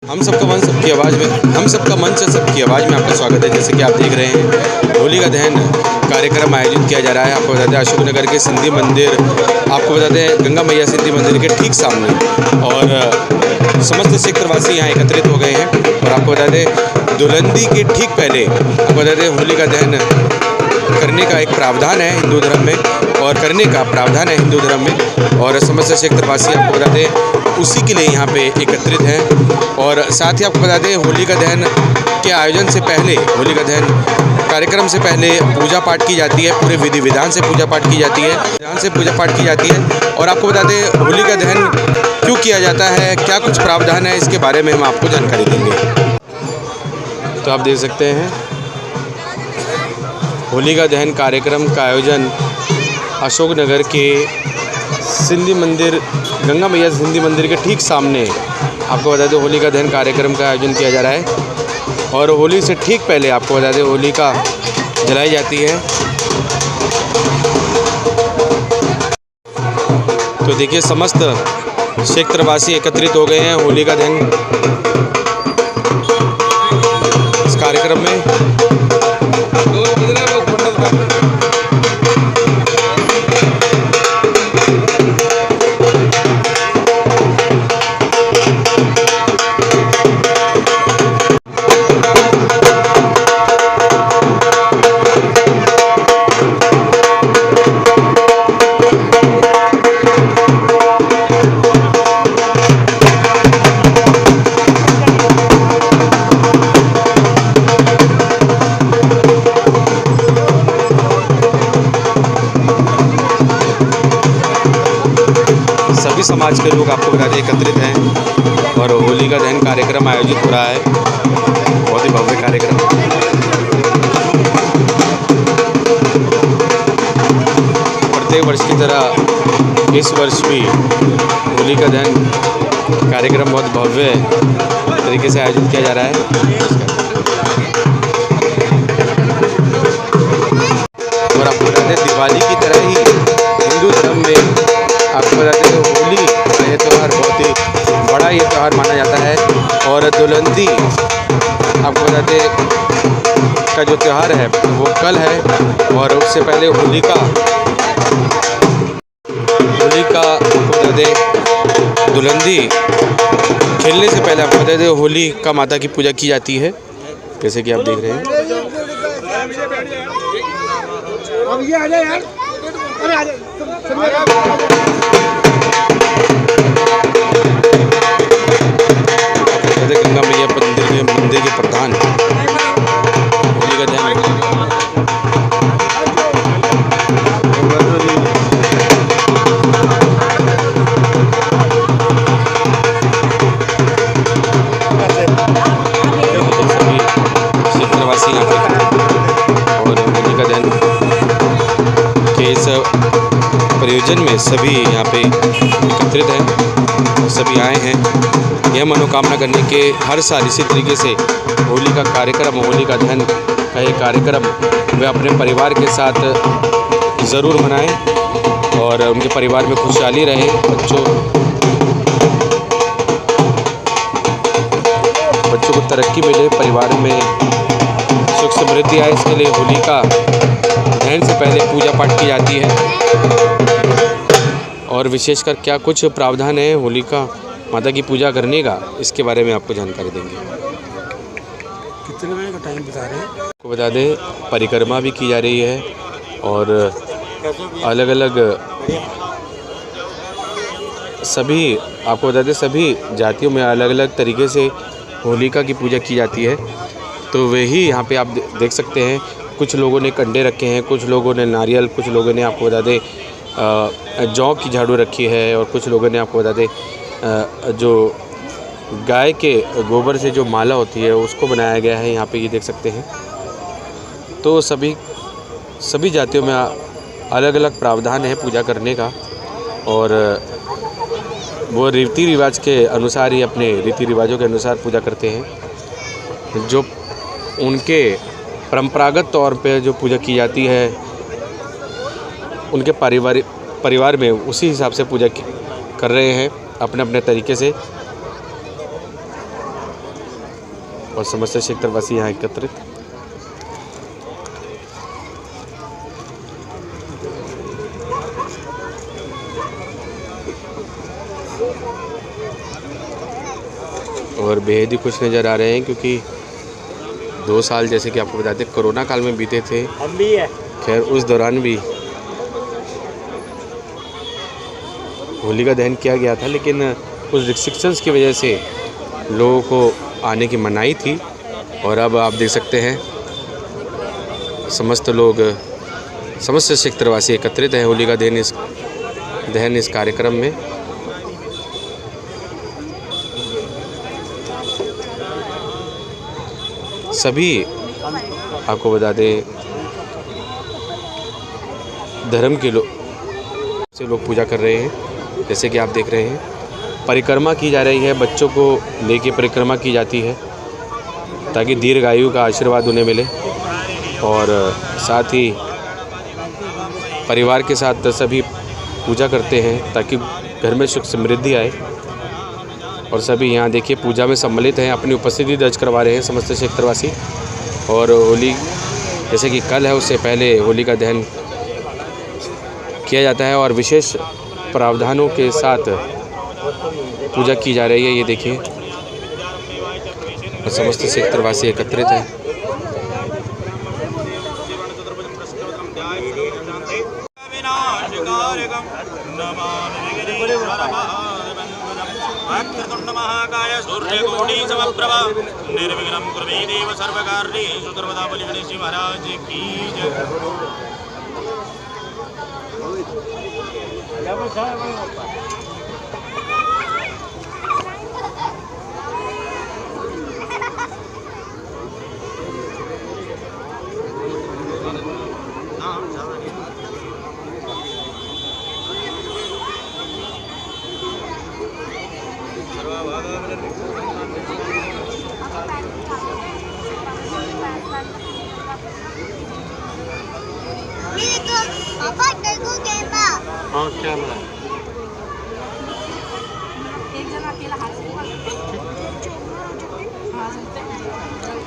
हम सबका मन सबकी आवाज़ में हम सबका मंच सबकी आवाज़ में आपका स्वागत है। जैसे कि आप देख रहे हैं, होली का दहन कार्यक्रम आयोजित किया जा रहा है। आपको बताते हैं अशोक नगर के सिंधी मंदिर, आपको बताते हैं गंगा मैया सिंधी मंदिर के ठीक सामने, और समस्त क्षेत्रवासी यहाँ एकत्रित हो गए हैं। और आपको बताते हैं दुलंदी के ठीक पहले आपको बताते हैं होली का दहन करने का एक प्रावधान है हिंदू धर्म में, और करने का प्रावधान है हिंदू धर्म में, और समस्त क्षेत्रवासी आपको बताते हैं उसी के लिए यहाँ पे एकत्रित हैं। और साथ ही आपको बता दें होली का दहन के आयोजन से पहले, होली का दहन कार्यक्रम से पहले पूजा पाठ की जाती है। पूरे विधि विधान से पूजा पाठ की जाती है, और आपको बता दें होली का दहन क्यों किया जाता है, क्या कुछ प्रावधान है, इसके बारे में हम आपको जानकारी देंगे। तो आप देख सकते हैं होली का दहन कार्यक्रम का आयोजन अशोक नगर के सिंधी मंदिर, गंगा मैया सिंधी मंदिर के ठीक सामने आपको बता दें होली का दहन कार्यक्रम का आयोजन किया जा रहा है। और होली से ठीक पहले आपको बता दें होली का जलाई जाती है। तो देखिए समस्त क्षेत्रवासी एकत्रित हो गए हैं होली का दहन इस कार्यक्रम में। सभी समाज के लोग आपको बता दें एकत्रित हैं, और होली का दहन कार्यक्रम आयोजित हो रहा है। बहुत ही भव्य कार्यक्रम। प्रत्येक वर्ष की तरह इस वर्ष भी होली का दहन कार्यक्रम बहुत भव्य तरीके से आयोजित किया जा रहा है। और आपको बता दें दिवाली की तरह ही हिंदू धर्म में आपको बताते हैं होली का ये त्यौहार बहुत ही बड़ा ये त्यौहार माना जाता है। और दुलंदी आपको बताते का जो त्यौहार है वो कल है, और उससे पहले होली का आपको बता दें दुलंदी खेलने से पहले आपको बता दें होली का माता की पूजा की जाती है, जैसे कि आप देख रहे हैं। अब ये आ जाए यार, अरे आ जाए। गंगा मैया मंदिर के प्रधान होली का दहन सभी क्षेत्रवासी यहाँ पे, और होली का दहन के इस प्रयोजन में सभी यहाँ पे एकत्रित हैं, सभी आए हैं यह मनोकामना करने के। हर साल इसी तरीके से होली का कार्यक्रम, होली का दहन का ये कार्यक्रम वे अपने परिवार के साथ ज़रूर मनाएं, और उनके परिवार में खुशहाली रहे। बच्चों को तरक्की मिले, परिवार में सुख समृद्धि आए, इसके लिए होली का दहन से पहले पूजा पाठ की जाती है। और विशेषकर क्या कुछ प्रावधान है होली का माता की पूजा करने का, इसके बारे में आपको जानकारी देंगे। कितने बजे का टाइम बता रहे हैं? आपको बता दें परिक्रमा भी की जा रही है, और अलग अलग सभी आपको बता दें सभी जातियों में अलग अलग तरीके से होलिका की पूजा की जाती है। तो वही यहाँ पे आप देख सकते हैं, कुछ लोगों ने कंडे रखे हैं, कुछ लोगों ने नारियल, कुछ लोगों ने आपको बता दें जौ की झाड़ू रखी है, और कुछ लोगों ने आपको बता दें जो गाय के गोबर से जो माला होती है उसको बनाया गया है। यहाँ पे ये देख सकते हैं। तो सभी जातियों में अलग अलग प्रावधान है पूजा करने का, और वो रीति रिवाज के अनुसार ही अपने रीति रिवाजों के अनुसार पूजा करते हैं। जो उनके परंपरागत तौर पे जो पूजा की जाती है उनके परिवार में उसी हिसाब से पूजा कर रहे हैं अपने अपने तरीके से। और समस्त क्षेत्रवासी यहाँ एकत्रित। और बेहद ही खुश नज़र आ रहे हैं क्योंकि 2 साल जैसे कि आपको बताते कोरोना काल में बीते थे। हम भी है। खैर उस दौरान भी होलिका दहन किया गया था, लेकिन कुछ रिस्ट्रिक्शंस की वजह से लोगों को आने की मनाही थी। और अब आप देख सकते हैं समस्त लोग, समस्त क्षेत्रवासी एकत्रित हैं होलिका दहन इस कार्यक्रम में। सभी आपको बता दें धर्म के लोग पूजा कर रहे हैं। जैसे कि आप देख रहे हैं परिक्रमा की जा रही है, बच्चों को लेके परिक्रमा की जाती है ताकि दीर्घायु का आशीर्वाद उन्हें मिले। और साथ ही परिवार के साथ सभी पूजा करते हैं ताकि घर में सुख समृद्धि आए। और सभी यहाँ देखिए पूजा में सम्मिलित हैं, अपनी उपस्थिति दर्ज करवा रहे हैं समस्त क्षेत्रवासी। और होली जैसे कि कल है, उससे पहले होली का दहन किया जाता है और विशेष प्रावधानों के साथ पूजा की जा रही है। ये देखिए और समस्त क्षेत्रवासी एकत्रित हैं। महाकाय सूर्यकोटि समप्रभा निर्विघ्नं कुरु मे देव सर्वकार्येषु सर्वदा। बलि गणेश महाराज की जय। पापा देखो कैमरा। हाँ कैमरा।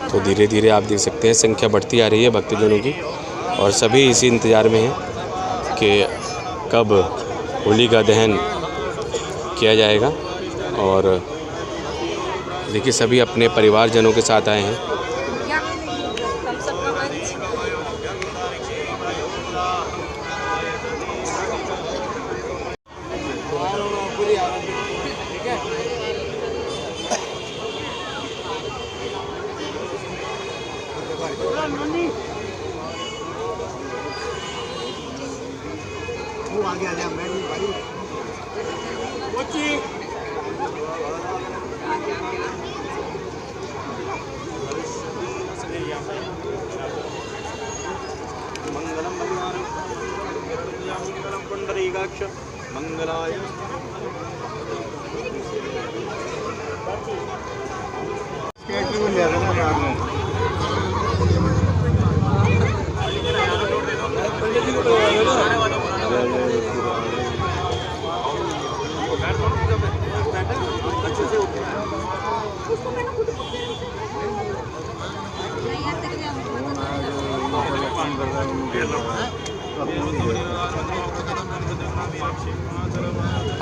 तो धीरे धीरे आप देख सकते हैं संख्या बढ़ती आ रही है भक्तजनों की और सभी इसी इंतज़ार में हैं कि कब होली का दहन किया जाएगा। और देखिए सभी अपने परिवारजनों के साथ आए हैं। मंगलाय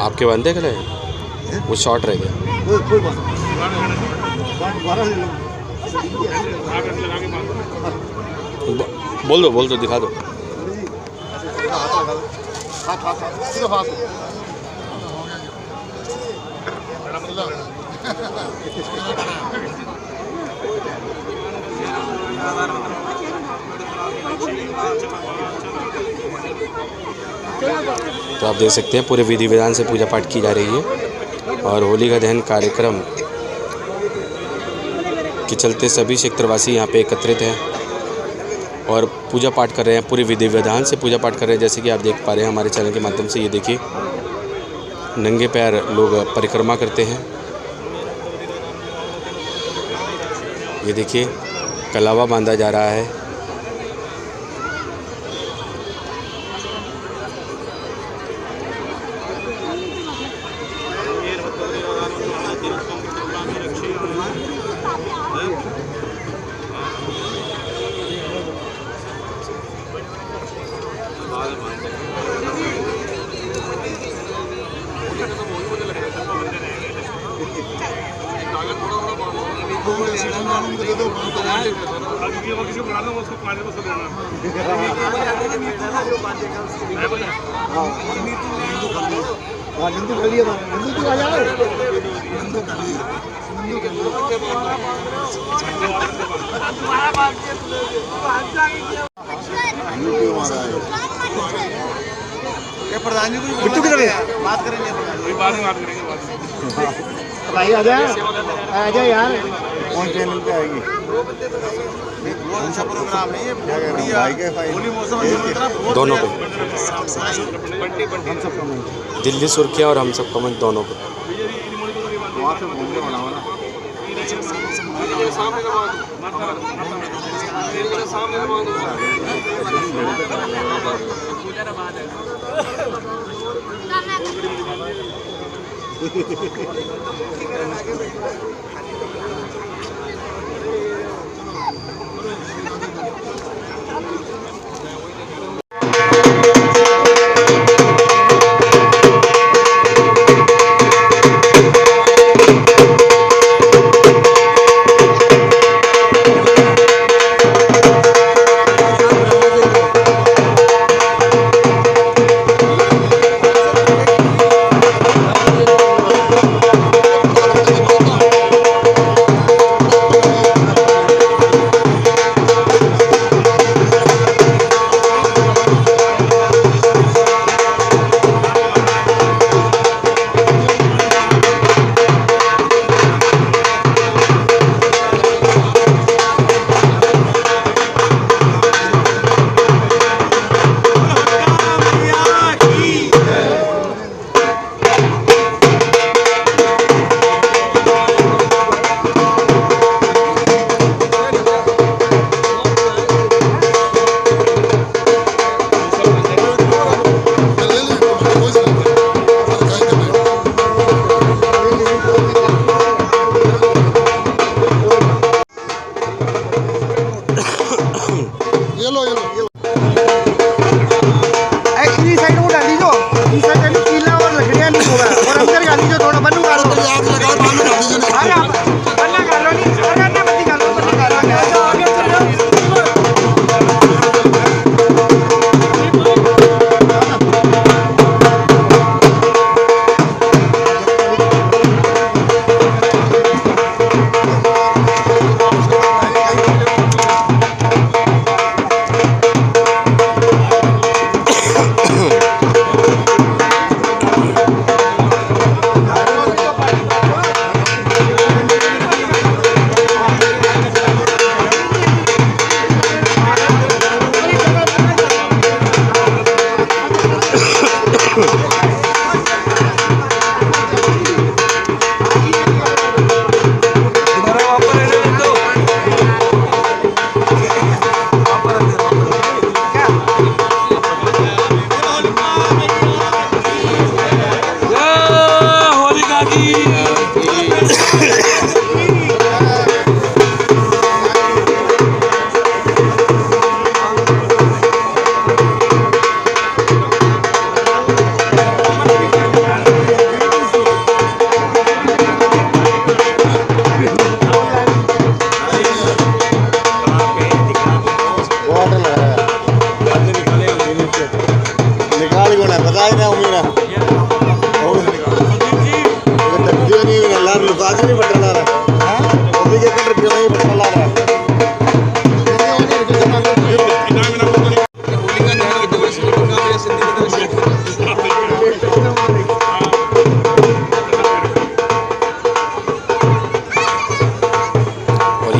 आपके बंदे खड़े हैं, वो शॉर्ट रह गया। बोल दो दिखा दो। तो आप देख सकते हैं पूरे विधि विधान से पूजा पाठ की जा रही है और होली का दहन कार्यक्रम के चलते सभी क्षेत्रवासी यहाँ पे एकत्रित हैं और पूजा पाठ कर रहे हैं, पूरे विधि विधान से पूजा पाठ कर रहे हैं। जैसे कि आप देख पा रहे हैं हमारे चैनल के माध्यम से, ये देखिए नंगे पैर लोग परिक्रमा करते हैं। ये देखिए कलावा बांधा जा रहा है। प्रधान जी बिट्टू किधर है? बात करेंगे बाद में बात करेंगे भाई आ जा यार कौन चैनल पे आएगी अच्छा प्रोग्राम है ये भाई के होली मौसम दोनों पे दिल्ली सुर्खियाँ और हम सब कमेंट दोनों पे। वहाँ से घूम के बनाओ ना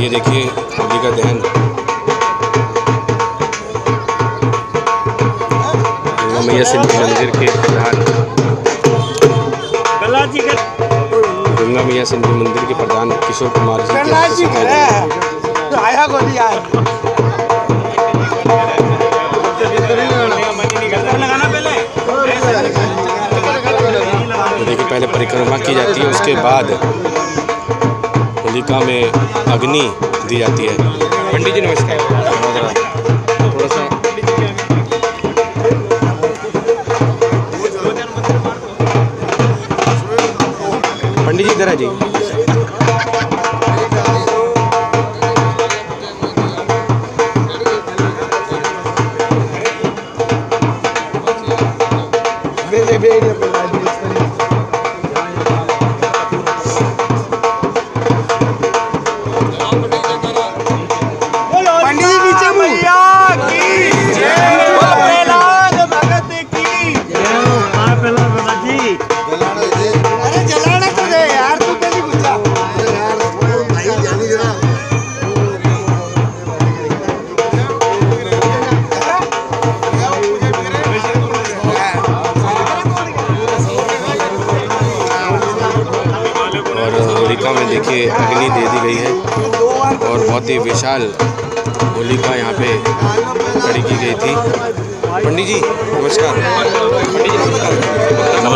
ये देखिए होली का दहन गंगा मैया सिंधी मंदिर के प्रधान गंगा मैया सिंधी मंदिर के प्रधान किशोर कुमार जी आया को दिया देखिए पहले परिक्रमा की जाती है, उसके बाद होलिका में अग्नि दी जाती है। पंडित जी नमस्कार। थोड़ा सा पंडित जी इधर आ जाइए। और बहुत ही विशाल होलिका यहाँ पे खड़ी की गई थी। पंडित जी नमस्कार। पंडित जी नमस्कार।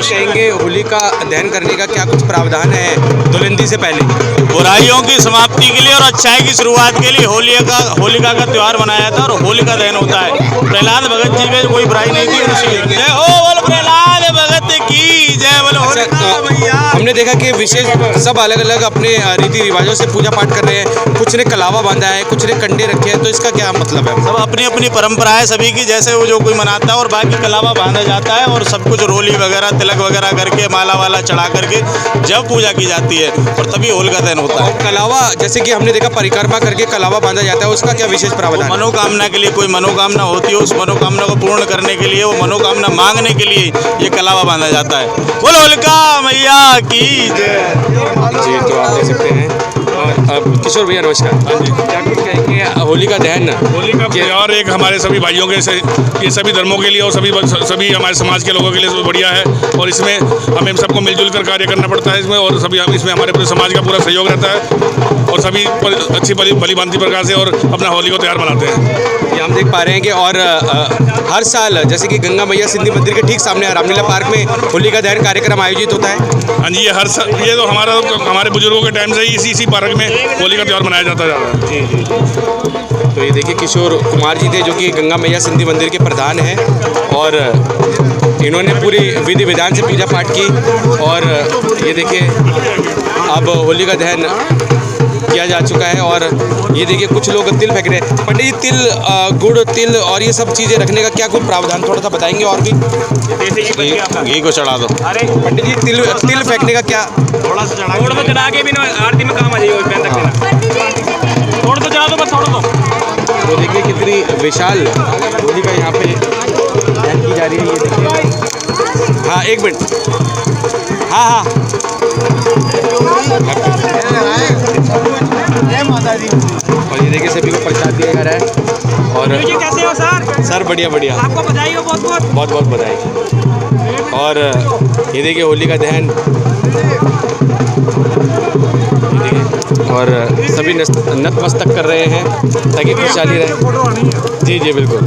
कहेंगे होलिका दहन करने का क्या कुछ प्रावधान है धुलंडी से पहले? बुराइयों की समाप्ति के लिए और अच्छाई की शुरुआत के लिए होलिका का त्यौहार मनाया था और होलिका दहन होता है। प्रहलाद भगत जी में कोई बुराई नहीं थी, जय हो बोल प्रहलाद भगत की जय बोल होलिका मैया। हमने देखा कि विशेष सब अलग अलग अपने रीति रिवाजों से पूजा पाठ कर रहे हैं। कुछ ने कलावा बांधा है, कुछ ने कंडे रखे हैं, तो इसका क्या मतलब है? सब अपनी अपनी परंपरा है सभी की, जैसे वो जो कोई मनाता है और बाकी कलावा बांधा जाता है और सब कुछ रोली वगैरह तिलक वगैरह करके माला वाला चढ़ा करके जब पूजा की जाती है और तभी होलिका दहन होता है। कलावा जैसे कि हमने देखा परिक्रमा करके कलावा बांधा जाता है, उसका क्या विशेष प्रावधान? मनोकामना के लिए कोई मनोकामना होती है, उस मनोकामना को पूर्ण करने के लिए, वो मनोकामना मांगने के लिए ये कलावा बांधा जाता है। बोलो होलिका मैया की जय। जी तो आप देख सकते हैं। और अब किशोर भैया नमस्कार। हाँ जी, क्या कुछ कहेंगे होलिका दहन? होलिका त्यौहार एक हमारे सभी भाइयों के ये सभी धर्मों के लिए और सभी हमारे समाज के लोगों के लिए बढ़िया है और इसमें हमें सबको मिलजुल कर कार्य करना पड़ता है इसमें, और सभी इसमें हमारे पूरे समाज का पूरा सहयोग रहता है और सभी अच्छी भली भांति प्रकार से और अपना होली को त्यौहार मनाते हैं। ये हम देख पा रहे हैं कि और हर साल जैसे कि गंगा मैया सिंधी मंदिर के ठीक सामने रामलीला पार्क में होलिका दहन कार्यक्रम आयोजित होता है। हाँ जी, ये तो हमारे बुजुर्गों के टाइम से ही इसी पार्क में होली का त्यौहार मनाया जाता है। जी जी। तो ये देखिए किशोर कुमार जी थे जो कि गंगा मैया सिंधी मंदिर के प्रधान हैं और इन्होंने पूरी विधि विधान से पूजा पाठ की और ये देखिए अब होलिका दहन किया जा चुका है और ये देखिए कुछ लोग तिल फेंक रहे हैं। पंडित जी तिल गुड़ तिल और ये सब चीज़ें रखने का क्या कुछ प्रावधान थोड़ा सा बताएंगे? और भी घी को चढ़ा दो। अरे पंडित जी तिल फेंकने का क्या? थोड़ा सा चढ़ा छोड़ दो, चढ़ा के भी ना आरती में काम आ जाएगा। छोड़ दो, चढ़ा दो, बस छोड़ दो। तो देखिए कितनी विशाल होलिका यहाँ पे दहन की जा रही है। ये देखिए। हाँ एक मिनट। हाँ हाँ और ये देखिए सभी को प्रसाद दिया जा रहा है। और जी कैसे हो सर? सर बढ़िया बढ़िया, आपको बधाई हो, बहुत बहुत बहुत बहुत बधाई। और ये देखिए होलिका दहन, ये देखिए और सभी नतमस्तक कर रहे हैं ताकि खुशहाली रहे। जी जी बिल्कुल।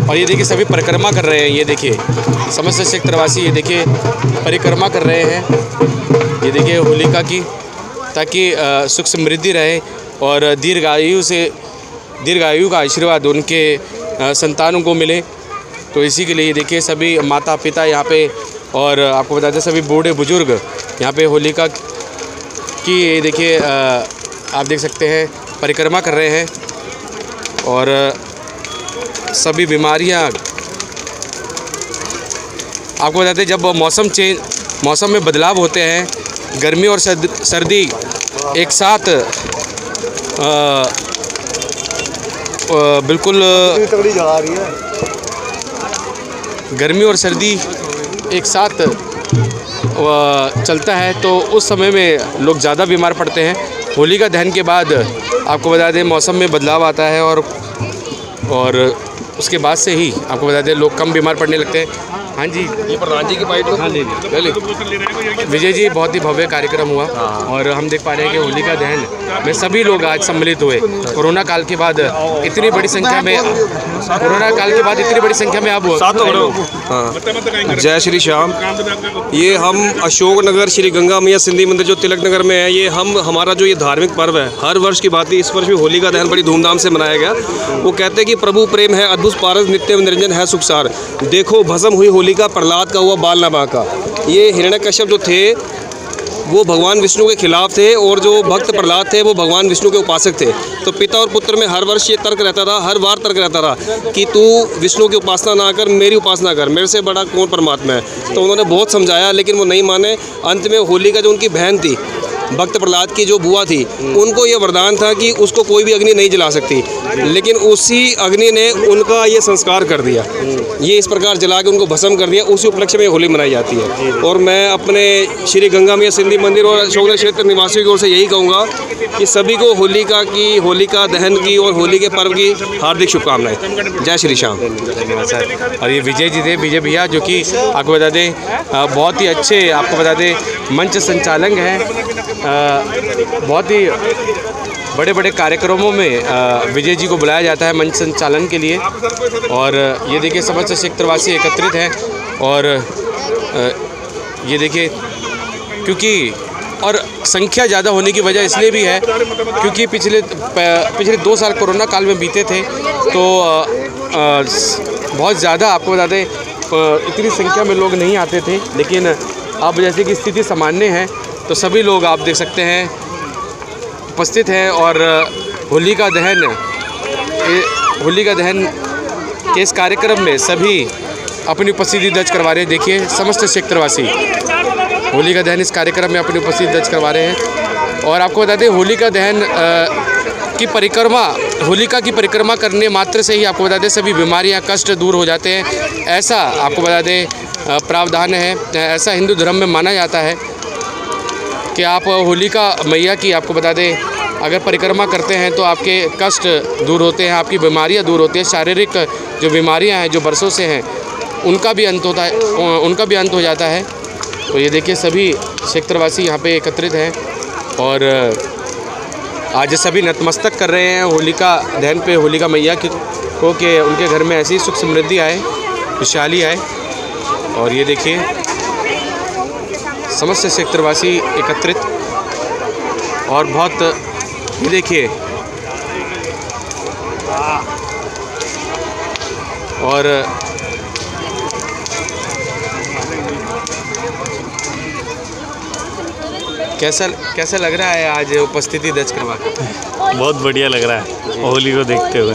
और ये देखिए सभी परिक्रमा कर रहे हैं। ये देखिए समस्त क्षेत्रवासी ये देखिए परिक्रमा कर रहे हैं, ये देखिए होलिका की, ताकि सुख समृद्धि रहे और दीर्घायु का आशीर्वाद उनके संतानों को मिले। तो इसी के लिए ये देखिए सभी माता पिता यहाँ पे और आपको बताते हैं सभी बूढ़े बुजुर्ग यहाँ पे होलिका की ये देखिए आप देख सकते हैं परिक्रमा कर रहे हैं और सभी बीमारियाँ आपको बताते हैं जब मौसम में बदलाव होते हैं, गर्मी और सर्दी एक साथ बिल्कुल गर्मी और सर्दी एक साथ चलता है तो उस समय में लोग ज़्यादा बीमार पड़ते हैं। होलिका दहन के बाद आपको बता दें मौसम में बदलाव आता है और उसके बाद से ही आपको बता दें लोग कम बीमार पड़ने लगते हैं। हाँ जी, ये प्रधान जी की बाइट। हाँ जी विजय जी, बहुत ही भव्य कार्यक्रम हुआ और हम देख पा रहे हैं कि होलिका दहन में सभी लोग आज सम्मिलित हुए। कोरोना काल के बाद इतनी बड़ी संख्या में अब जय श्री श्याम। ये हम अशोक नगर श्री गंगा मैया सिंधी मंदिर जो तिलक नगर में है, ये हमारा जो ये धार्मिक पर्व है, हर वर्ष की बात है, इस वर्ष भी होलिका दहन बड़ी धूमधाम से मनाया गया। वो कहते हैं कि प्रभु प्रेम है अद्भुत पारस, नित्य निरंजन है सुखसार। देखो भस्म हुई होलिका, प्रहलाद का हुआ बाल न बांका। ये हिरण्यकश्यप जो थे वो भगवान विष्णु के खिलाफ थे और जो भक्त प्रहलाद थे वो भगवान विष्णु के उपासक थे। तो पिता और पुत्र में हर वर्ष ये तर्क रहता था, हर बार तर्क रहता था कि तू विष्णु की उपासना ना कर, मेरी उपासना कर, मेरे से बड़ा कौन परमात्मा है। तो उन्होंने बहुत समझाया लेकिन वो नहीं माने। अंत में होलिका जो उनकी बहन थी भक्त प्रहलाद की जो बुआ थी, उनको ये वरदान था कि उसको कोई भी अग्नि नहीं जला सकती, लेकिन उसी अग्नि ने उनका ये संस्कार कर दिया, ये इस प्रकार जला के उनको भस्म कर दिया। उसी उपलक्ष्य में होली मनाई जाती है। और मैं अपने श्री गंगा मैया सिंधी मंदिर और अशोकनगर क्षेत्र निवासियों की ओर से यही कहूँगा कि सभी को होलिका दहन की और होली के पर्व की हार्दिक शुभकामनाएं। जय श्री श्याम। धन्यवाद सर। और ये विजय जी थे, विजय भैया, जो कि आपको बता दें बहुत ही अच्छे, आपको बता दें मंच संचालक हैं। बहुत ही बड़े बड़े कार्यक्रमों में विजय जी को बुलाया जाता है मंच संचालन के लिए। और ये देखिए समस्त क्षेत्रवासी एकत्रित हैं। और ये देखिए क्योंकि और संख्या ज़्यादा होने की वजह इसलिए भी है क्योंकि पिछले 2 साल कोरोना काल में बीते थे, तो बहुत ज़्यादा आपको बता दें इतनी संख्या में लोग नहीं आते थे। लेकिन अब जैसे कि स्थिति सामान्य है तो सभी लोग आप देख सकते हैं उपस्थित हैं। और होलिका दहन के इस कार्यक्रम में सभी अपनी उपस्थिति दर्ज करवा रहे हैं। देखिए समस्त क्षेत्रवासी होलिका दहन इस कार्यक्रम में अपनी उपस्थिति दर्ज करवा रहे हैं। और आपको बता दें होलिका दहन होलिका की परिक्रमा करने मात्र से ही आपको बता दें सभी बीमारियां, कष्ट दूर हो जाते हैं। ऐसा आपको बता दें प्रावधान है, ऐसा हिंदू धर्म में माना जाता है कि आप होलिका मैया की आपको बता दें अगर परिक्रमा करते हैं तो आपके कष्ट दूर होते हैं, आपकी बीमारियां दूर होती हैं, शारीरिक जो बीमारियां हैं जो बरसों से हैं उनका भी अंत हो जाता है। तो ये देखिए सभी क्षेत्रवासी यहाँ पे एकत्रित हैं और आज सभी नतमस्तक कर रहे हैं होलिका दहन पे होलिका मैया को कि उनके घर में ऐसी सुख समृद्धि आए, खुशहाली आए। और ये देखिए समस्त क्षेत्रवासी एकत्रित और बहुत ये देखिए और कैसा लग रहा है आज उपस्थिति दर्ज करवा कर? बहुत बढ़िया लग रहा है होली को देखते हुए।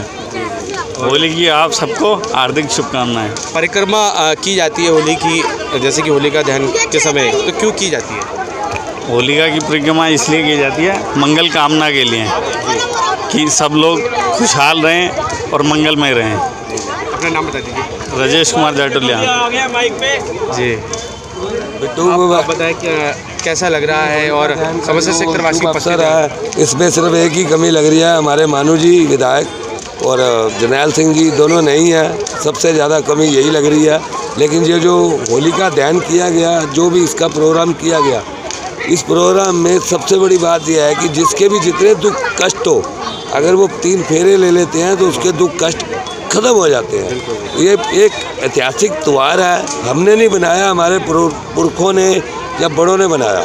होली की आप सबको हार्दिक शुभकामनाएं। परिक्रमा की जाती है होली की, जैसे कि होलिका दहन के समय, तो क्यों की जाती है? होलिका की परिक्रमा इसलिए की जाती है मंगल कामना के लिए कि सब लोग खुशहाल रहें और मंगलमय रहें। अपना नाम बता दीजिए। राजेश कुमार जाटुलिया जी। आप बताएं कैसा लग रहा है और समस्त क्षेत्रवासी उपस्थित है? इसमें सिर्फ एक ही कमी लग रही है, हमारे मानू जी विधायक और जरनैल सिंह जी दोनों नहीं हैं, सबसे ज़्यादा कमी यही लग रही है। लेकिन ये जो होलिका दहन किया गया, जो भी इसका प्रोग्राम किया गया, इस प्रोग्राम में सबसे बड़ी बात यह है कि जिसके भी जितने दुख कष्ट हो, अगर वो 3 फेरे ले लेते हैं तो उसके दुख कष्ट ख़त्म हो जाते हैं। ये एक ऐतिहासिक त्यौहार है, हमने नहीं बनाया, हमारे पुरखों ने या बड़ों ने बनाया,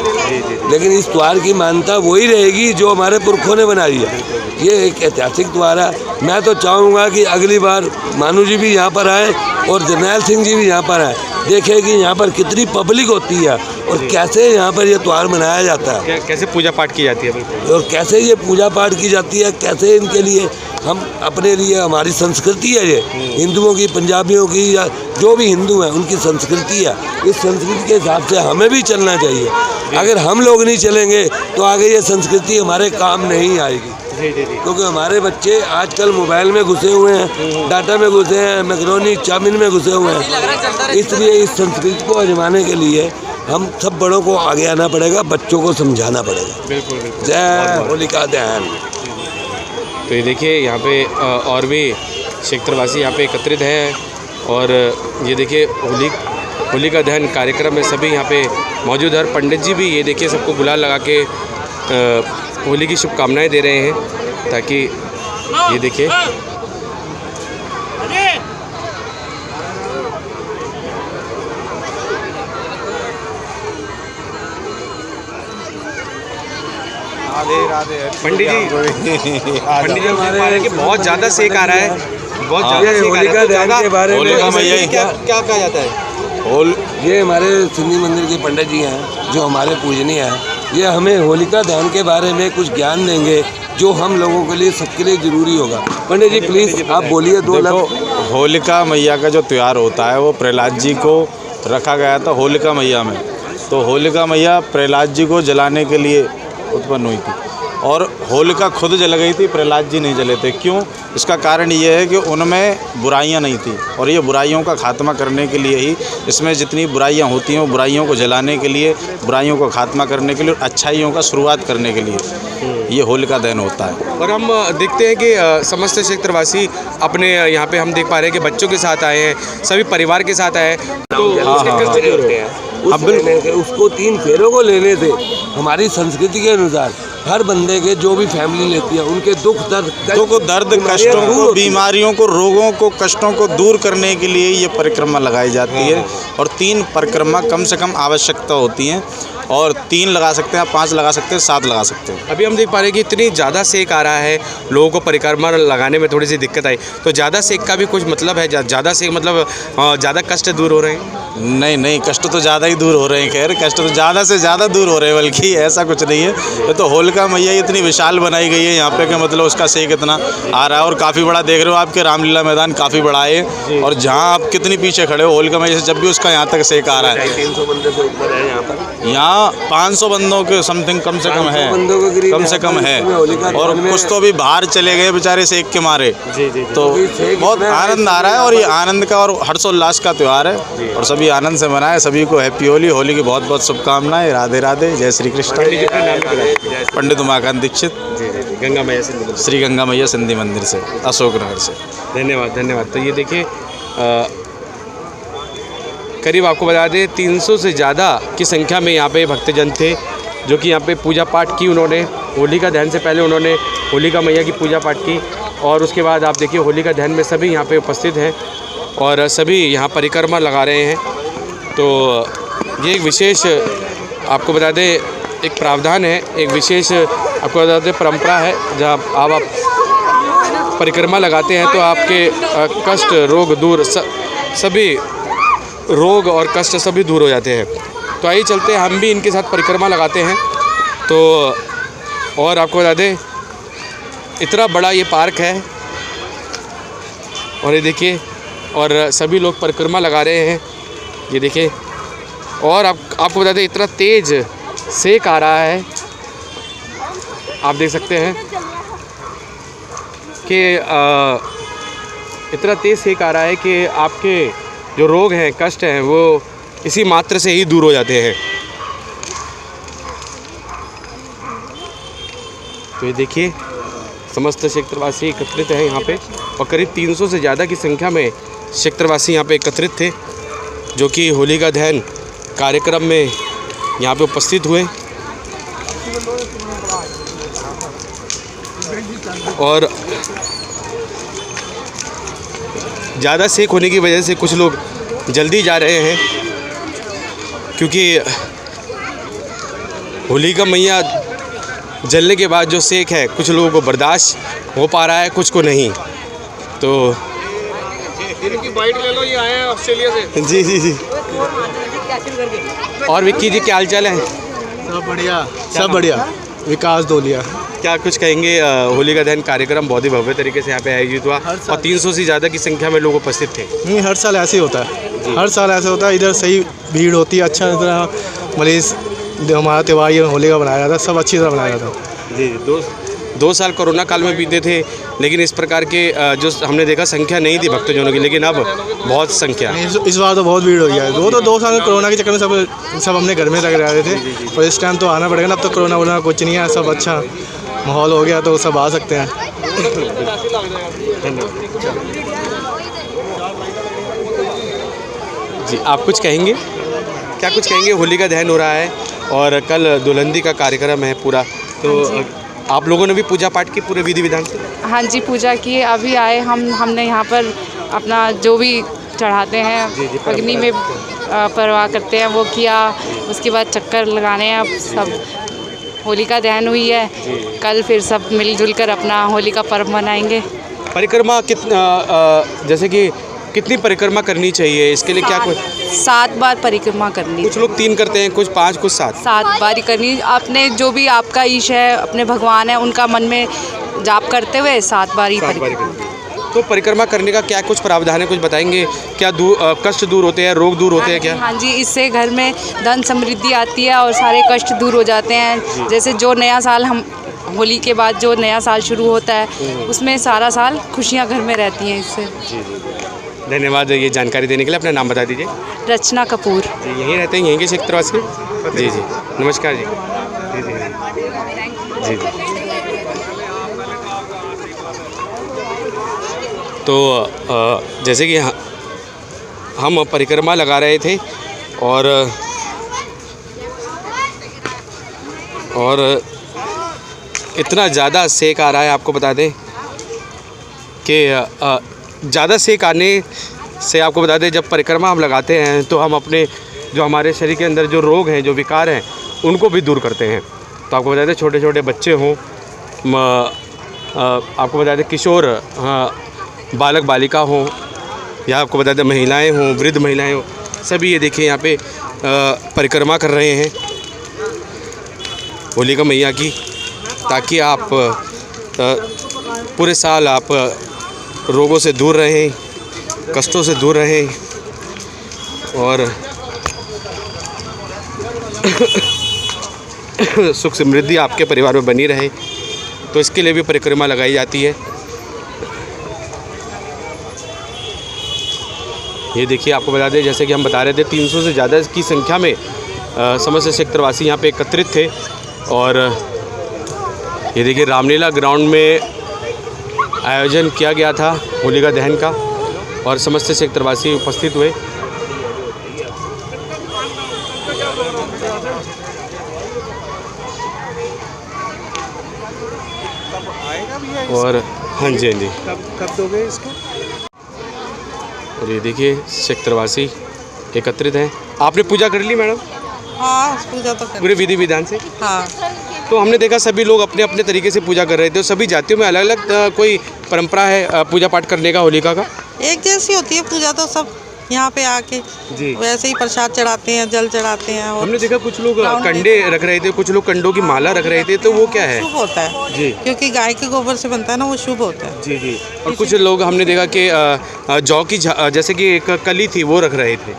लेकिन इस त्यौहार की मान्यता वही रहेगी जो हमारे पुरखों ने बनाई है। ये एक ऐतिहासिक त्यौहार है। मैं तो चाहूँगा कि अगली बार मानू जी भी यहाँ पर आए और जरनैल सिंह जी भी यहाँ पर आए, देखें कि यहाँ पर कितनी पब्लिक होती है और कैसे यहाँ पर ये त्यौहार मनाया जाता है, कैसे पूजा पाठ की जाती है और कैसे ये पूजा पाठ की जाती है, कैसे इनके लिए हम अपने लिए, हमारी संस्कृति है ये हिंदुओं की, पंजाबियों की, या जो भी हिंदू हैं उनकी संस्कृति है। इस संस्कृति के हिसाब से हमें भी चलना चाहिए। अगर हम लोग नहीं चलेंगे तो आगे ये संस्कृति हमारे काम नहीं आएगी, क्योंकि हमारे बच्चे आजकल मोबाइल में घुसे हुए हैं, डाटा में घुसे हैं, मैकरोनी चाउमीन में घुसे हुए हैं। इसलिए इस संस्कृति को आजमाने के लिए हम सब बड़ों को आगे आना पड़ेगा, बच्चों को समझाना पड़ेगा। बिल्कुल। जय होलिका दहन। तो ये देखिए यहाँ पे और भी क्षेत्रवासी यहाँ पे एकत्रित हैं और ये देखिए होलिका दहन कार्यक्रम में सभी यहाँ पे मौजूद है। पंडित जी भी ये देखिए सबको गुलाल लगा के होली की शुभकामनाएं दे रहे हैं, ताकि ये देखिए पंडित जी हमारे कि बहुत ज़्यादा सेक आ रहा है, बहुत ज़्यादा सेक आ रहा है। होलिका दहन के बारे में क्या कहा जाता है? ये हमारे सिंधी मंदिर के पंडित जी हैं जो हमारे पूजनीय हैं, ये हमें होलिका दहन के बारे में कुछ ज्ञान देंगे जो हम लोगों के लिए, सबके लिए ज़रूरी होगा। पंडित जी प्लीज़ आप बोलिए 2 लफ्ज़। होलिका मैया का जो त्यौहार होता है वो प्रहलाद जी को रखा गया था होलिका मैया में। तो होलिका मैया प्रहलाद जी को जलाने के लिए उत्पन्न हुई थी और होलिका खुद जल गई थी, प्रहलाद जी नहीं जले थे। क्यों? इसका कारण ये है कि उनमें बुराइयां नहीं थी और ये बुराइयों का खात्मा करने के लिए ही, इसमें जितनी बुराइयां होती हैं वो बुराइयों को जलाने के लिए, बुराइयों को खात्मा करने के लिए और अच्छाइयों का शुरुआत करने के लिए ये होलिका दहन होता है। और हम देखते हैं कि समस्त क्षेत्रवासी अपने यहाँ पे हम देख पा रहे हैं कि बच्चों के साथ आए हैं, सभी परिवार के साथ आए हैं। तो उसके कष्ट दूर होते हैं। उसको 3 फेरों को लेने थे। हमारी संस्कृति के अनुसार हर बंदे के जो भी फैमिली लेती है उनके दुख दर्द कष्टों को, बीमारियों को, रोगों को, कष्टों को दूर करने के लिए ये परिक्रमा लगाई जाती है। और 3 परिक्रमा कम से कम आवश्यकता होती हैं और 3 लगा सकते हैं, 5 लगा सकते हैं, 7 लगा सकते हैं। अभी हम देख पा रहे हैं कि इतनी ज़्यादा सेक आ रहा है, लोगों को परिक्रमा लगाने में थोड़ी सी दिक्कत आई। तो ज़्यादा सेक का भी कुछ मतलब है? ज़्यादा सेक मतलब ज़्यादा कष्ट दूर हो रहे हैं? नहीं, कष्ट तो ज़्यादा ही दूर हो रहे हैं। खैर, कष्ट तो ज़्यादा से ज़्यादा दूर हो रहे हैं, बल्कि ऐसा कुछ नहीं है। ये तो होलिका मैया इतनी विशाल बनाई गई है यहाँ पे कि मतलब उसका सेक इतना आ रहा है और काफ़ी बड़ा देख रहे हो आपके रामलीला मैदान काफ़ी बड़ा है। और जहाँ आप कितनी पीछे खड़े हो होलिका मैया से, जब भी उसका यहाँ तक सेक आ रहा है। 300 बंदे से ऊपर है यहाँ पर। यहाँ 500 बंदों के समथिंग कम से कम है, कम से कम है। और कुछ तो भी बाहर चले गए बेचारे सेक के मारे। तो बहुत आनंद आ रहा है और ये आनंद का और हर्षोल्लास का त्यौहार है और सभी आनंद से मनाए। सभी को हैप्पी होली, होली की बहुत बहुत शुभकामनाएं। राधे राधे, जय श्री कृष्ण। पंडित उमाकांत दीक्षित, गंगा मैया सिंधी, श्री गंगा मैया सिंधी मंदिर से, अशोक नगर से। धन्यवाद। तो ये देखिए करीब आपको बता दें 300 से ज़्यादा की संख्या में यहाँ पे भक्तजन थे जो कि यहाँ पे पूजा पाठ की। उन्होंने होलिका दहन से पहले उन्होंने होलिका मैया की पूजा पाठ की और उसके बाद आप देखिए होलिका दहन में सभी यहाँ पे उपस्थित हैं और सभी यहाँ परिक्रमा लगा रहे हैं। तो ये एक विशेष आपको बता दें एक प्रावधान है, एक विशेष आपको बता दें परंपरा है जहाँ आप परिक्रमा लगाते हैं तो आपके कष्ट, रोग दूर, सभी रोग और कष्ट सभी दूर हो जाते हैं। तो आइए चलते हैं, हम भी इनके साथ परिक्रमा लगाते हैं। तो और आपको बता दें इतना बड़ा ये पार्क है और ये देखिए और सभी लोग परिक्रमा लगा रहे हैं, ये देखिए। और आपको बता दें इतना तेज़ सेक आ रहा है, आप देख सकते हैं कि इतना तेज़ सेक आ रहा है कि आपके जो रोग हैं, कष्ट हैं, वो इसी मात्र से ही दूर हो जाते हैं। तो ये देखिए समस्त क्षेत्रवासी एकत्रित हैं यहाँ पे और करीब 300 से ज़्यादा की संख्या में क्षेत्रवासी यहाँ पे एकत्रित थे जो कि होलिका दहन कार्यक्रम में यहाँ पे उपस्थित हुए। और ज़्यादा सेक होने की वजह से कुछ लोग जल्दी जा रहे हैं क्योंकि होलिका मैया जलने के बाद जो सेक है कुछ लोगों को बर्दाश्त हो पा रहा है, कुछ को नहीं। तो इनकी बाइट ले लो, ये आए हैं ऑस्ट्रेलिया से। जी। और विक्की जी क्या हाल चाल है? सब बढ़िया। विकास दोलिया। क्या कुछ कहेंगे? होलिका दहन कार्यक्रम बहुत ही भव्य तरीके से यहाँ पे आयोजित हुआ और 300 से ज़्यादा की संख्या में लोग उपस्थित थे। नहीं, हर साल ऐसे ही होता है, हर साल ऐसे होता है। इधर सही भीड़ होती है, अच्छा तरह मरीज हमारा त्यौहार ये होलिका बनाया जाता है, सब अच्छी तरह बनाया जाता है। जी, 2 साल कोरोना काल में बीते थे लेकिन इस प्रकार के जो हमने देखा संख्या नहीं थी भक्तजनों की, लेकिन अब बहुत संख्या। इस बार तो बहुत भीड़ हो गया है। 2 साल में कोरोना के चक्कर में सब अपने घर में लग रहे थे और इस टाइम तो आना पड़ेगा ना। अब तो कोरोना वोरोना कुछ नहीं है, सब अच्छा माहौल हो गया तो सब आ सकते हैं। जी, आप कुछ कहेंगे? क्या कुछ कहेंगे? होलिका दहन हो रहा है और कल दुल्हनदी का कार्यक्रम है पूरा, तो आप लोगों ने भी पूजा पाठ की पूरे विधि विधान से? हाँ जी, पूजा की। अभी आए हमने यहाँ पर अपना जो भी चढ़ाते हैं अग्नि में परवाह करते हैं वो किया, उसके बाद चक्कर लगाने हैं। अब सब होलिका दहन हुई है, कल फिर सब मिलजुल कर अपना होली का पर्व मनाएंगे। परिक्रमा जैसे कि कितनी परिक्रमा करनी चाहिए, इसके लिए क्या कुछ? 7 बार परिक्रमा करनी। कुछ लोग 3 करते हैं, कुछ 5, कुछ 7। 7 बार ही करनी। आपने जो भी आपका ईश है, अपने भगवान है, उनका मन में जाप करते हुए 7 बार ही परिक्रमा। तो परिक्रमा करने का क्या कुछ प्रावधान है, कुछ बताएंगे? क्या कष्ट दूर होते हैं, रोग दूर होते हैं क्या? हाँ जी, इससे घर में धन समृद्धि आती है और सारे कष्ट दूर हो जाते हैं। जैसे जो नया साल हम होली के बाद जो नया साल शुरू होता है उसमें सारा साल खुशियाँ घर में रहती हैं इससे। जी जी, धन्यवाद ये जानकारी देने के लिए। अपना नाम बता दीजिए। रचना कपूर। जी, यहीं रहते हैं, यहीं के क्षेत्रवासी? जी जी, नमस्कार जी। जी जी जी जी। तो जैसे कि हम परिक्रमा लगा रहे थे और इतना ज़्यादा सेक आ रहा है, आपको बता दें कि ज़्यादा सेक आने से आपको बता दें, जब परिक्रमा हम लगाते हैं तो हम अपने जो हमारे शरीर के अंदर जो रोग हैं, जो विकार हैं, उनको भी दूर करते हैं। तो आपको बता दें छोटे छोटे बच्चे हों, आपको बता दें किशोर बालक बालिका हों, या आपको बता दें महिलाएं हों, वृद्ध महिलाएं हों, सभी ये देखिए यहाँ पे परिक्रमा कर रहे हैं होलिका मैया की, ताकि आप पूरे साल आप रोगों से दूर रहें, कष्टों से दूर रहें और सुख समृद्धि आपके परिवार में बनी रहे। तो इसके लिए भी परिक्रमा लगाई जाती है। ये देखिए, आपको बता दें जैसे कि हम बता रहे थे 300 से ज़्यादा की संख्या में समस्त क्षेत्रवासी यहाँ पे एकत्रित थे। और ये देखिए रामलीला ग्राउंड में आयोजन किया गया था होलिका दहन का और समस्त क्षेत्रवासी उपस्थित हुए। और हाँ जी, हाँ जी, कब दोगे इसको? और ये देखिए क्षेत्रवासी एकत्रित हैं। आपने पूजा कर ली मैडम? हाँ, पूजा तो पूरे विधि विधान से? हाँ। तो हमने देखा सभी लोग अपने अपने तरीके से पूजा कर रहे थे। सभी जातियों में अलग अलग कोई परंपरा है पूजा पाठ करने का होलिका का? एक जैसी होती है पूजा तो, सब यहाँ पे आके जी वैसे ही प्रसाद चढ़ाते हैं, जल चढ़ाते हैं। और हमने देखा कुछ लोग कंडे रख रहे थे, कुछ लोग कंडों की माला रख रहे थे, तो वो क्या है? शुभ होता है जी, क्योंकि गाय के गोबर से बनता है ना, वो शुभ होता है। जी जी। और कुछ लोग हमने देखा कि जौ की जैसे कि एक कली थी वो रख रहे थे।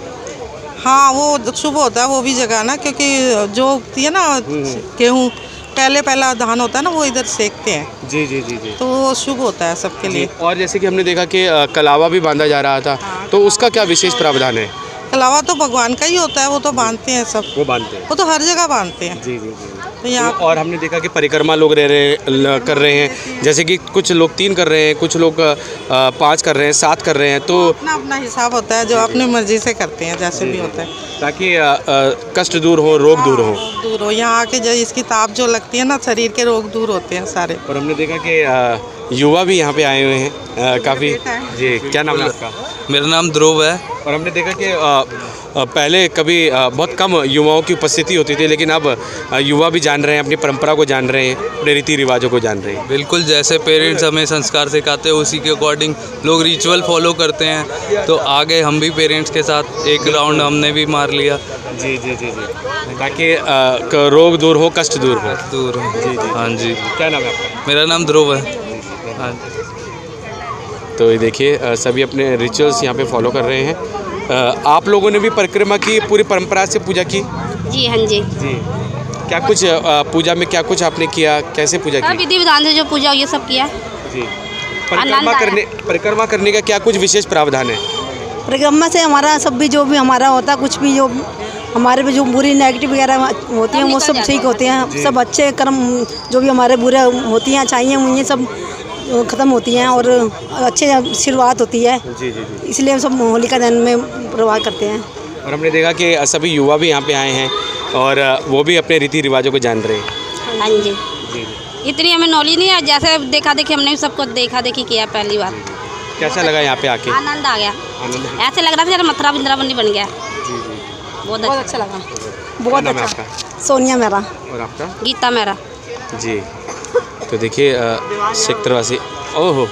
हाँ, वो शुभ होता है, वो भी जगह ना, क्योंकि जो होती है ना गेहूँ, पहला धान होता है ना, वो इधर सेकते हैं। जी जी जी जी। तो वो शुभ होता है सबके लिए। और जैसे कि हमने देखा कि कलावा भी बांधा जा रहा था, तो उसका क्या विशेष प्रावधान है? कलावा तो भगवान का ही होता है, वो तो बांधते हैं सब। वो बांधते हैं, वो तो हर जगह बांधते हैं। जी जी जी। तो यहाँ और हमने देखा कि परिक्रमा लोग कर रहे हैं, जैसे कि कुछ लोग 3 कर रहे हैं, कुछ लोग 5 कर रहे हैं, 7 कर रहे हैं। तो अपना अपना हिसाब होता है, जो अपनी मर्जी से करते हैं, जैसे भी होता है, ताकि कष्ट दूर हो, रोग दूर हो। दूर हो। यहाँ आके जो इसकी ताप जो लगती है ना, शरीर के रोग दूर होते हैं सारे। और हमने देखा कि युवा भी यहाँ पे आए हुए हैं काफ़ी। जी, क्या नाम है आपका? मेरा नाम ध्रुव है। और हमने देखा कि पहले कभी बहुत कम युवाओं की उपस्थिति होती थी, लेकिन अब युवा भी जान रहे हैं, अपनी परंपरा को जान रहे हैं, अपने रीति रिवाजों को जान रहे हैं। बिल्कुल, जैसे पेरेंट्स हमें संस्कार सिखाते हैं उसी के अकॉर्डिंग लोग रिचुअल फॉलो करते हैं। तो आगे हम भी पेरेंट्स के साथ एक राउंड हमने भी मार लिया। जी जी जी जी, ताकि रोग दूर हो, कष्ट दूर हो। दूर हो। जी जी। हाँ जी। क्या नाम है आपका? मेरा नाम ध्रुव है। हाँ। तो ये देखिए सभी अपने रिचुअल्स यहाँ पे फॉलो कर रहे हैं। आप लोगों ने भी परिक्रमा की, पूरी परंपरा से पूजा की? जी हाँ जी। जी, क्या कुछ पूजा में क्या कुछ आपने किया, कैसे पूजा की? विधि विधान से जो पूजा ये सब किया। जी, परिक्रमा करने का क्या कुछ विशेष प्रावधान है? परिक्रमा से हमारा सब भी जो भी हमारा होता, कुछ भी जो हमारे में जो बुरी नेगेटिव वगैरह होती हैं वो सब ठीक होते हैं। सब अच्छे कर्म जो भी हमारे बुरे होती हैं, अच्छाइयाँ हुई सब ख़त्म होती हैं और अच्छे शुरुआत होती है। जी जी जी। इसलिए हम सब होलिका दहन में प्रवाह करते हैं। और हमने देखा कि सभी युवा भी यहाँ पे आए हैं और वो भी अपने रीति रिवाजों को जान रहे हैं। हाँ जी। जी। इतनी हमें नॉलेज नहीं है, जैसे देखा देखी हमने सबको देखा देखी किया पहली बार। कैसा लगा यहाँ पे आके? आनंद आ गया। ऐसे लग रहा था जरा मथुरा वृंदावन बन गया। जी जी, बहुत अच्छा लगा। बहुत अच्छा। सोनिया मेरा। और आपका? गीता मेरा। जी। तो देखिए क्षेत्रवासी। ओहो,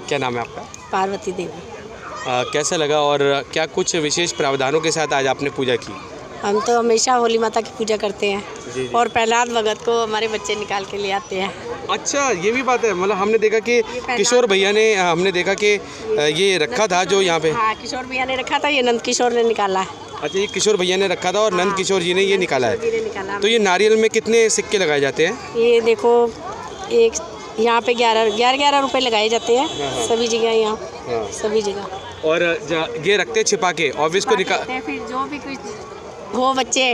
क्या नाम है आपका? पार्वती देवी। कैसा लगा और क्या कुछ विशेष प्रावधानों के साथ आज आपने पूजा की? हम तो हमेशा होली माता की पूजा करते हैं। जी जी। और प्रहलाद भगत को हमारे बच्चे निकाल के ले आते हैं। अच्छा, ये भी बात है। मतलब हमने देखा कि किशोर भैया ने हमने देखा कि ये रखा था जो यहाँ पे। हाँ, किशोर भैया ने रखा था, ये नंद किशोर ने निकाला है। अच्छा, ये किशोर भैया ने रखा था और नंद किशोर जी ने ये निकाला है। तो ये नारियल में कितने सिक्के लगाए जाते हैं? ये देखो, एक यहाँ पे 11 रुपए लगाए जाते हैं सभी जगह, यहाँ सभी जगह। और ये रखते हैं छिपा के और इसको निकाल, फिर जो भी कुछ हो बच्चे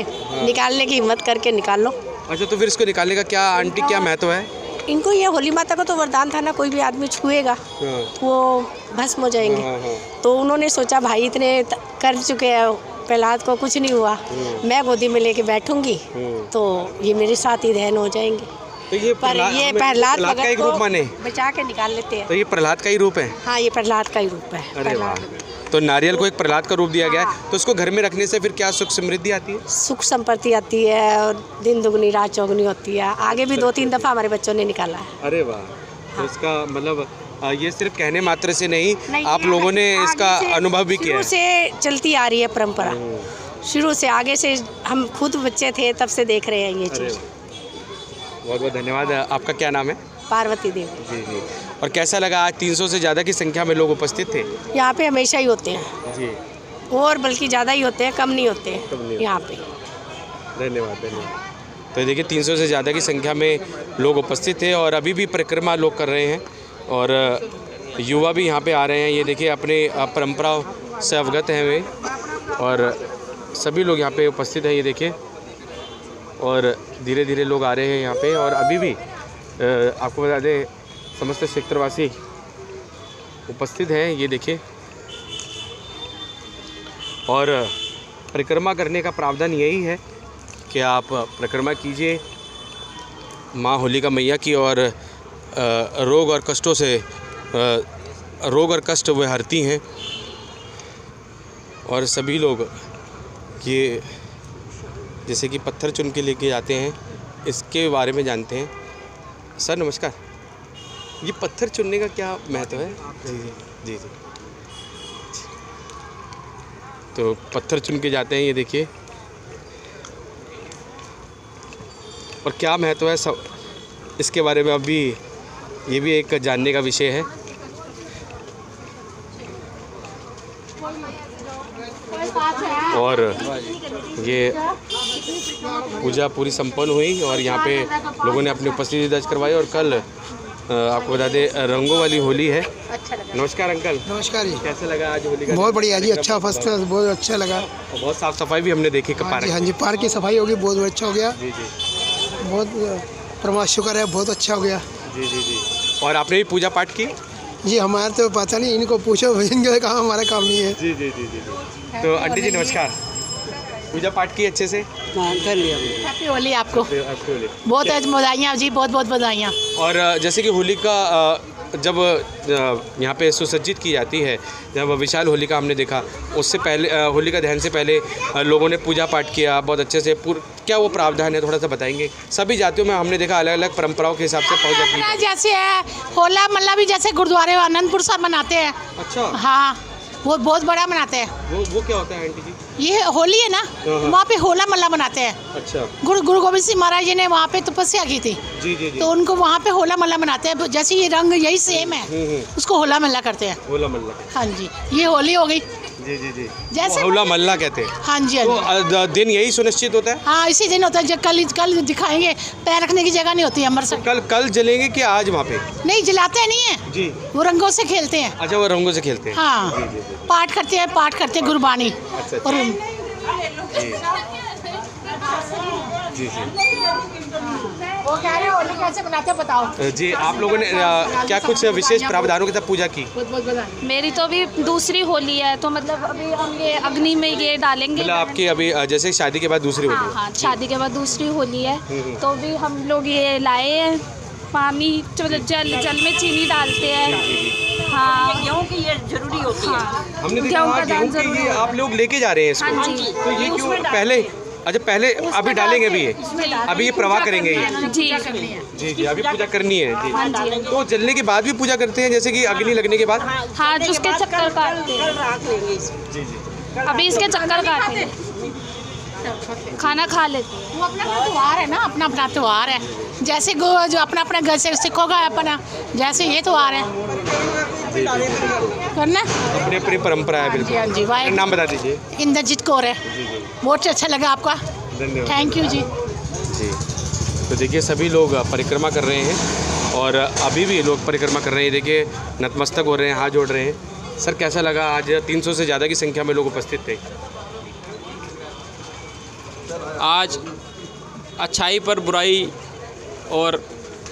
निकालने की हिम्मत करके निकाल लो। अच्छा, तो फिर इसको निकालने का क्या आंटी क्या महत्व है? इनको ये होली माता का तो वरदान था ना, कोई भी आदमी छुएगा तो वो भस्म हो जाएंगे। तो उन्होंने सोचा भाई इतने कर चुके हैं, प्रहलाद को कुछ नहीं हुआ, मैं गोदी में लेके बैठूंगी तो ये मेरे साथ ही रहन हो जाएंगे। तो ये प्रहलाद का एक रूप माने, बचा के निकाल लेते हैं। तो ये प्रहलाद का ही रूप है? हाँ, ये प्रहलाद का ही रूप है। अरे वाह, तो नारियल को एक प्रहलाद का रूप दिया गया है। तो उसको घर में रखने से फिर क्या सुख समृद्धि आती है? सुख संपत्ति आती है और दिन दुगनी रात चौगुनी होती है। आगे भी 2-3 दफ़ा हमारे बच्चों ने निकाला है। अरे वाह, तो इसका मतलब ये सिर्फ कहने मात्र से नहीं, आप लोगों ने इसका अनुभव भी किया है। शुरू से चलती आ रही है परंपरा, शुरू से आगे से हम खुद बच्चे थे तब से देख रहे हैं ये चीज़। बहुत बहुत धन्यवाद। आपका क्या नाम है? पार्वती देवी। जी जी। और कैसा लगा आज 300 से ज़्यादा की संख्या में लोग उपस्थित थे? यहाँ पे हमेशा ही होते हैं जी, और बल्कि ज़्यादा ही होते हैं, कम नहीं होते हैं यहाँ पे। धन्यवाद धन्यवाद। तो देखिए 300 से ज़्यादा की संख्या में लोग उपस्थित थे और अभी भी परिक्रमा लोग कर रहे हैं और युवा भी यहाँ पे आ रहे हैं। ये देखिए अपने परंपराओं से अवगत हैं वे और सभी लोग यहाँ पे उपस्थित हैं। ये देखिए और धीरे धीरे लोग आ रहे हैं यहाँ पे और अभी भी आपको बता दें समस्त क्षेत्रवासी उपस्थित हैं। ये देखिए और परिक्रमा करने का प्रावधान यही है कि आप परिक्रमा कीजिए माँ होलिका मैया की और रोग और कष्टों से रोग और कष्ट वे हरती हैं। और सभी लोग ये जैसे कि पत्थर चुन के लेके जाते हैं, इसके बारे में जानते हैं। सर नमस्कार, ये पत्थर चुनने का क्या महत्व है? जी जी जी जी। तो पत्थर चुन के जाते हैं, ये देखिए, और क्या महत्व है सब इसके बारे में अभी ये भी एक जानने का विषय है। और ये पूजा पूरी संपन्न हुई और यहाँ पे लोगों ने अपनी उपस्थिति दर्ज करवाई और कल आपको बता दें रंगों वाली होली है। नमस्कार अंकल। नमस्कार जी। कैसा लगा आज होली का? बहुत बढ़िया जी, अच्छा, फर्स्ट क्लास, बहुत अच्छा लगा। और बहुत साफ सफाई भी हमने देखी पार्क। हाँ जी, पार्क की सफाई होगी, बहुत अच्छा हो गया। जी जी, बहुत परमात्मा शुक्र है, बहुत अच्छा हो गया। जी जी जी। और आपने भी पूजा पाठ की? जी, हमारे तो पता नहीं, इनको पूछो, इनके काम हमारा काम नहीं है। जी जी जी जी। तो आंटी जी नमस्कार, पूजा पाठ की अच्छे से? कर लिया। हैप्पी होली आपको। हैप्पी होली। बहुत बधाइयाँ जी, बहुत बहुत बधाइयाँ। और जैसे कि होली का जब यहाँ पे सुसज्जित की जाती है, जब विशाल होलिका हमने देखा, उससे पहले होलिका दहन से पहले लोगों ने पूजा पाठ किया बहुत अच्छे से। क्या वो प्रावधान है, थोड़ा सा बताएंगे? सभी जातियों में हमने देखा अलग अलग परंपराओं के हिसाब से पूजा की। जैसे है होला मल्ला भी जैसे गुरुद्वारे आनंदपुर साहब मनाते हैं। अच्छा। हाँ, वो बहुत बड़ा मनाते हैं। वो क्या होता है आंटी जी? ये होली है ना, वहाँ पे होला मल्ला मनाते हैं। अच्छा। गुरु गोविंद सिंह महाराज जी ने वहाँ पे तपस्या की थी। जी जी जी। तो उनको वहाँ पे होला मल्ला मनाते हैं। जैसे ये रंग यही सेम है, उसको होला मल्ला करते हैं। होला मल्ला। हाँ जी, ये होली हो गई। जी जी जी। जैसे होला मल्ला कहते हैं। हाँ जी। तो दिन यही सुनिश्चित होता है? हाँ, इसी दिन होता है। कल दिखाएंगे, पैर रखने की जगह नहीं होती है हमारे साथ। कल जलेंगे कि आज वहाँ पे? नहीं, जलाते नहीं है जी, वो रंगों से खेलते हैं। अच्छा, वो रंगों से खेलते हैं। हाँ, जी, जी, जी। पाठ करते हैं गुरबानी। अच्छा, और जी जी। वो कह रहे होली कैसे बनाते हैं बताओ जी। आप लोगों ने क्या कुछ विशेष प्रावधानों के साथ पूजा की? मेरी तो अभी दूसरी होली है, तो मतलब अभी हम ये अग्नि में ये डालेंगे। मतलब आपकी अभी जैसे शादी के बाद दूसरी होली है? हाँ, शादी के बाद दूसरी होली है। तो भी हम लोग ये लाए हैं पानी, जल में चीनी डालते हैं। हाँ, गेहूँ की ये जरूरी होती है। हमने देखा गेहूँ की ये आप लोग लेके जा रहे हैं इसको। हाँ जी। तो ये क्यों पहले? अच्छा, पहले अभी डालेंगे अभी ये प्रवाह करेंगे ये? जी जी जी। अभी पूजा करनी है जी। तो जलने के बाद भी पूजा करते हैं, जैसे कि अग्नि लगने के बाद? हाँ, उसके चक्कर काटते हैं। जी जी। अभी इसके चक्कर काटेंगे। खाना खा लेते हैं। वो अपना त्यौहार है ना, अपना अपना त्यौहार है। जैसे जो अपना अपना घर से सिखोगा अपना, जैसे ये त्यौहार है करना अपनी अपनी परंपरा है। बिल्कुल। हाँ जी, वाह। नाम बता दीजिए। इंद्रजीत कौर है। बहुत अच्छा लगा आपका, धन्यवाद। थैंक यू जी। जी, तो देखिए सभी लोग परिक्रमा कर रहे हैं और अभी भी लोग परिक्रमा कर रहे हैं। देखिए नतमस्तक हो रहे हैं, हाथ जोड़ रहे हैं। सर कैसा लगा, आज 300 से ज़्यादा की संख्या में लोग उपस्थित थे? आज अच्छाई पर बुराई और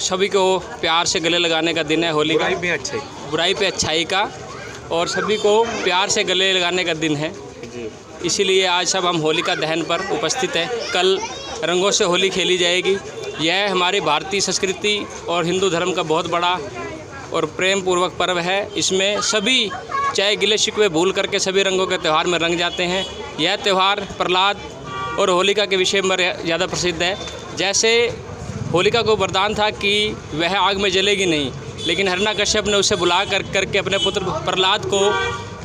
सभी को प्यार से गले लगाने का दिन है। होली का बुराई पे अच्छाई का और सभी को प्यार से गले लगाने का दिन है। इसीलिए आज सब हम होलिका दहन पर उपस्थित हैं। कल रंगों से होली खेली जाएगी। यह हमारी भारतीय संस्कृति और हिंदू धर्म का बहुत बड़ा और प्रेम पूर्वक पर्व है। इसमें सभी चाहे गिले शिकवे भूल करके सभी रंगों के त्यौहार में रंग जाते हैं। यह त्यौहार प्रहलाद और होलिका के विषय में ज़्यादा प्रसिद्ध है। जैसे होलिका को वरदान था कि वह आग में जलेगी नहीं, लेकिन हिरण्यकश्यप ने उसे बुला करके अपने पुत्र प्रहलाद को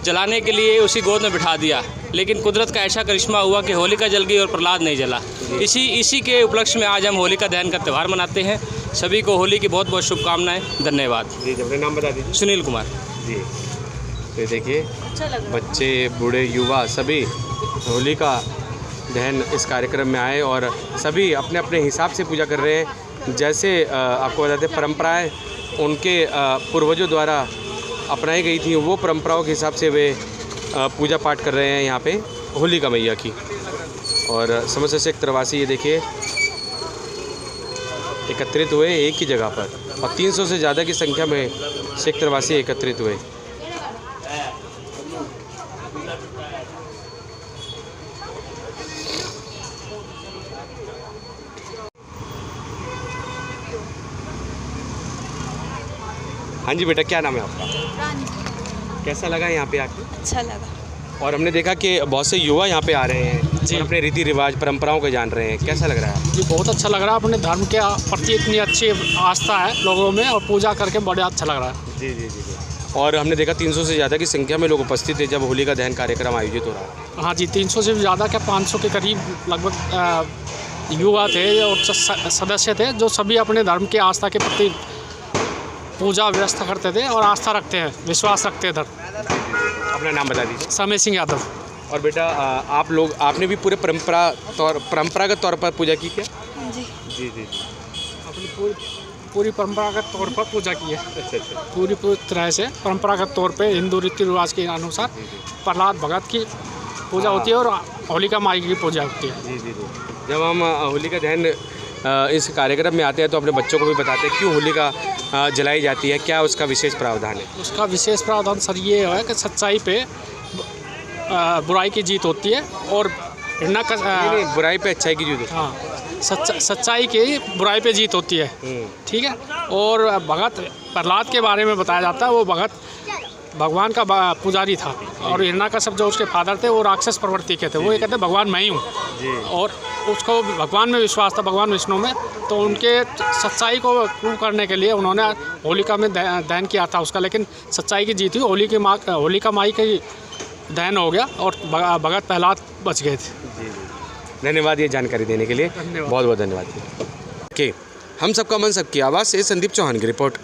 जलाने के लिए उसी गोद में बिठा दिया। लेकिन कुदरत का ऐसा करिश्मा हुआ कि होलिका जल गई और प्रहलाद नहीं जला। इसी के उपलक्ष्य में आज हम होलिका दहन का त्यौहार मनाते हैं। सभी को होली की बहुत बहुत शुभकामनाएं। धन्यवाद। जी, अपना नाम बता दीजिए। सुनील कुमार जी। तो देखिए बच्चे बूढ़े युवा सभी होलिका दहन इस कार्यक्रम में आए और सभी अपने अपने हिसाब से पूजा कर रहे हैं। जैसे आपको बताते परंपराएं उनके पूर्वजों द्वारा अपनाई गई थी, वो परंपराओं के हिसाब से वे पूजा पाठ कर रहे हैं यहाँ पे होलिका मैया की। और समस्त सिख प्रवासी ये देखिए एकत्रित हुए एक ही जगह पर और 300 से ज़्यादा की संख्या में सिख प्रवासी एकत्रित हुए। हाँ जी बेटा, क्या नाम है आपका? रानी। कैसा लगा यहाँ पे आके? अच्छा लगा। और हमने देखा कि बहुत से युवा यहाँ पे आ रहे हैं जी, अपने रीति रिवाज परंपराओं को जान रहे हैं। कैसा लग रहा है? जी बहुत अच्छा लग रहा है। अपने धर्म के प्रति इतनी अच्छी आस्था है लोगों में और पूजा करके बड़ा अच्छा लग रहा है। जी जी जी जी। और हमने देखा 300 से ज़्यादा की संख्या में लोग उपस्थित थे जब होलिका दहन कार्यक्रम आयोजित हो रहा है। हाँ जी, 300 से ज़्यादा क्या 500 के करीब लगभग युवा थे और सदस्य थे जो सभी अपने धर्म के आस्था के प्रति पूजा व्यवस्था करते थे और आस्था रखते हैं, विश्वास रखते हैं। अपना नाम बता दीजिए। समय सिंह यादव। और बेटा आपने भी पूरे परंपरागत तौर पर पूजा की क्या? जी जी जी। अपनी पूरी परंपरागत तौर पर पूजा की है। अच्छा। पूरी तरह से परंपरागत तौर पे हिंदू रीति रिवाज के अनुसार प्रहलाद भगत की पूजा होती है और होलिका माई की पूजा होती है। जी जी जी। जब हम होलिका दहन इस कार्यक्रम में आते हैं तो अपने बच्चों को भी बताते हैं क्यों होलिका जलाई जाती है, क्या उसका विशेष प्रावधान है? उसका विशेष प्रावधान सर ये है कि सच्चाई पे बुराई की जीत होती है और बुराई पे अच्छाई की जीत होती है। हाँ, सच्चाई की बुराई पे जीत होती है। ठीक है। और भगत प्रहलाद के बारे में बताया जाता है, वो भगत भगवान का पुजारी था और हिरण्यकश्यप जो उसके फादर थे वो राक्षस प्रवृत्ति के थे। वो ये कहते भगवान मैं ही हूँ और उसको भगवान में विश्वास था, भगवान विष्णु में। तो उनके सच्चाई को प्रूव करने के लिए उन्होंने होलिका में दहन किया था उसका, लेकिन सच्चाई की जीत हुई। होलिका माई का दहन हो गया और भगत प्रहलाद बच गए थे। धन्यवाद ये जानकारी देने के लिए, बहुत बहुत धन्यवाद। हम सबका मन सबकी आवाज़ से संदीप चौहान की रिपोर्ट।